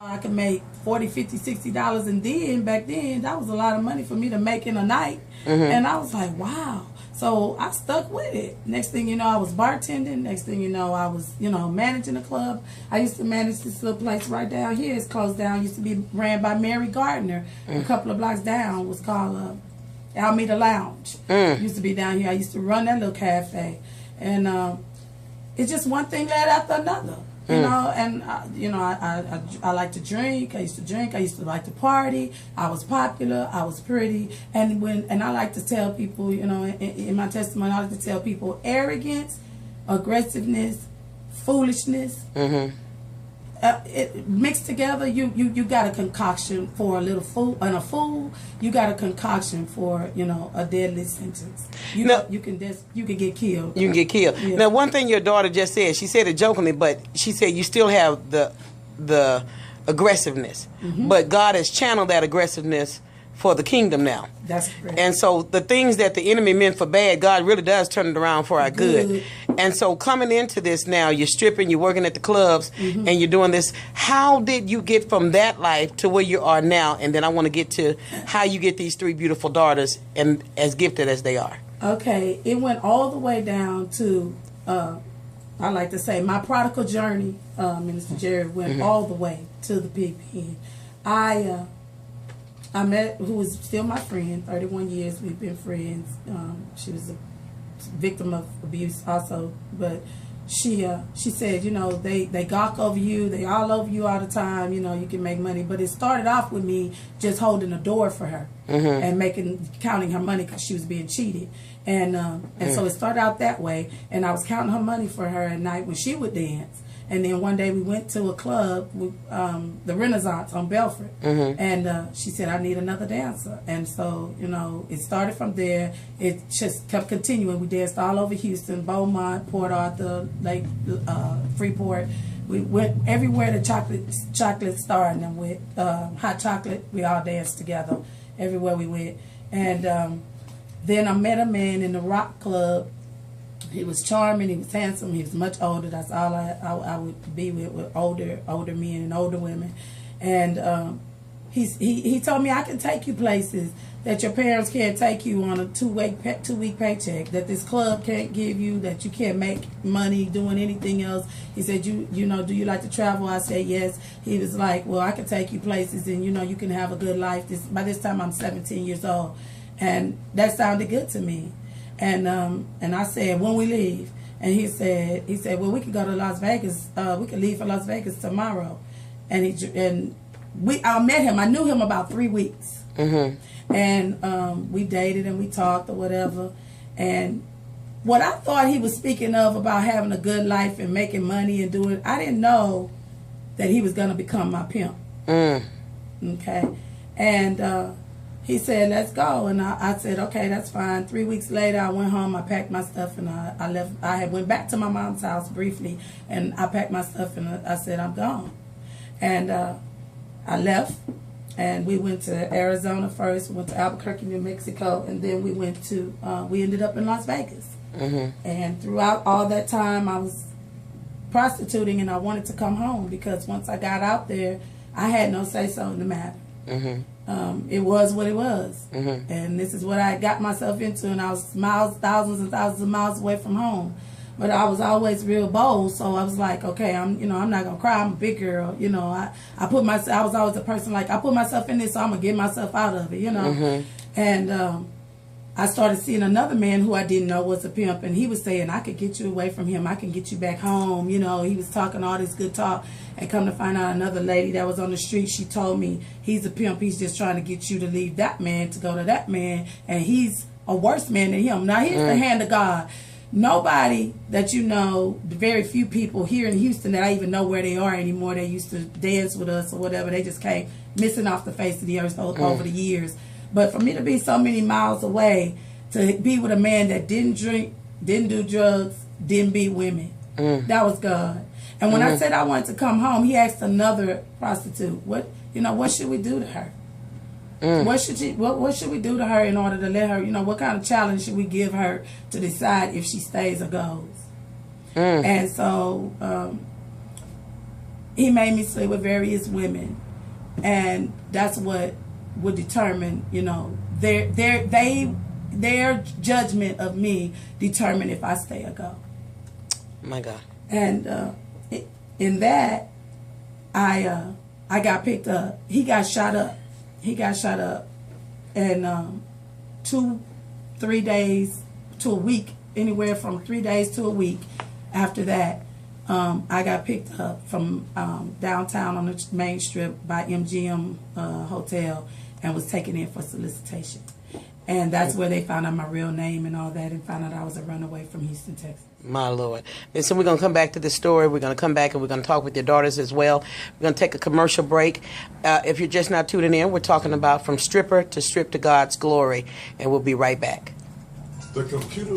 I could make 40, 50, $60, and then back then that was a lot of money for me to make in a night. And I was like, wow. So I stuck with it. Next thing you know, I was bartending. Next thing you know, I was, managing a club. I used to manage this little place right down here. It's closed down. It used to be ran by Mary Gardner. A couple of blocks down was called Almeida Lounge. Used to be down here. I used to run that little cafe. And it's just one thing led after another. And I like to drink. I used to drink. I used to like to party. I was popular. I was pretty. And I like to tell people, in my testimony, I like to tell people arrogance, aggressiveness, foolishness, it mixed together. You got a concoction for a little fool, and a fool. You got a concoction for a deadly sentence. You can get killed. You can get killed. Yeah. Now, one thing your daughter just said, she said it jokingly, but she said you still have the aggressiveness, but God has channeled that aggressiveness for the kingdom now. That's correct. And so the things that the enemy meant for bad, God really does turn it around for our good. And so coming into this now, you're stripping, you're working at the clubs, and you're doing this. How did you get from that life to where you are now? And then I want to get to how you get these three beautiful daughters and as gifted as they are. Okay, it went all the way down to, I like to say, my prodigal journey, Minister Jerri, went all the way to the pig pen. I met who was still my friend, 31 years, we've been friends. She was a victim of abuse also, but she said, they gawk over you, they all over you all the time, you can make money. But it started off with me just holding a door for her and counting her money because she was being cheated. And so it started out that way, and I was counting her money for her at night when she would dance. And then one day we went to a club, the Renaissance on Belford, and she said, I need another dancer. And so, it started from there. It just kept continuing. We danced all over Houston, Beaumont, Port Arthur, Lake, Freeport. We went everywhere the chocolate started, and with hot chocolate, we all danced together everywhere we went. And then I met a man in the rock club. He was charming, he was handsome, he was much older. That's all I would be with older men and older women. And he told me, I can take you places that your parents can't take you on a two-week paycheck, that this club can't give you, that you can't make money doing anything else. He said, do you like to travel? I said, yes. He was like, well, I can take you places and, you can have a good life. By this time, I'm 17 years old. And that sounded good to me. And I said, when we leave? And he said, well, we could go to Las Vegas. We could leave for Las Vegas tomorrow. And I met him. I knew him about 3 weeks. And we dated and we talked or whatever. And what I thought he was speaking of about having a good life and making money and doing, I didn't know that he was going to become my pimp. Okay. And he said, let's go. And I said, okay, that's fine. 3 weeks later, I went home. I packed my stuff and I left. I had went back to my mom's house briefly, and I packed my stuff and I said, I'm gone. And I left, and we went to Arizona first. We went to Albuquerque, New Mexico, and then we ended up in Las Vegas. And throughout all that time, I was prostituting, and I wanted to come home because once I got out there, I had no say-so in the matter. It was what it was. And this is what I got myself into, and I was thousands and thousands of miles away from home. But I was always real bold, so I was like, okay, I'm not gonna cry. I'm a big girl, I was always a person like, I put myself in this, so I'm gonna get myself out of it, And I started seeing another man who I didn't know was a pimp, and he was saying, I could get you away from him. I can get you back home. He was talking all this good talk. And come to find out, another lady that was on the street, she told me, he's a pimp. He's just trying to get you to leave that man to go to that man. And he's a worse man than him. Now, here's the hand of God. Nobody that very few people here in Houston that I even know where they are anymore. They used to dance with us or whatever. They just came missing off the face of the earth over the years. But for me to be so many miles away, to be with a man that didn't drink, didn't do drugs, didn't beat women, that was God. And when I said I wanted to come home, he asked another prostitute, what should we do to her? What should we do to her in order to let her, what kind of challenge should we give her to decide if she stays or goes? And so he made me sleep with various women, and that's what would determine, you know, their judgment of me determine if I stay or go. My God. And in that, I got picked up. He got shot up. And 2-3 days to a week, anywhere from 3 days to a week after that, I got picked up from downtown on the main strip by MGM Hotel and was taken in for solicitation. And that's where they found out my real name and all that, and found out I was a runaway from Houston, Texas. My Lord. Listen, we're going to come back to this story. We're going to come back and we're going to talk with your daughters as well. We're going to take a commercial break. If you're just not tuning in, we're talking about from stripper to strip to God's glory. And we'll be right back. The computer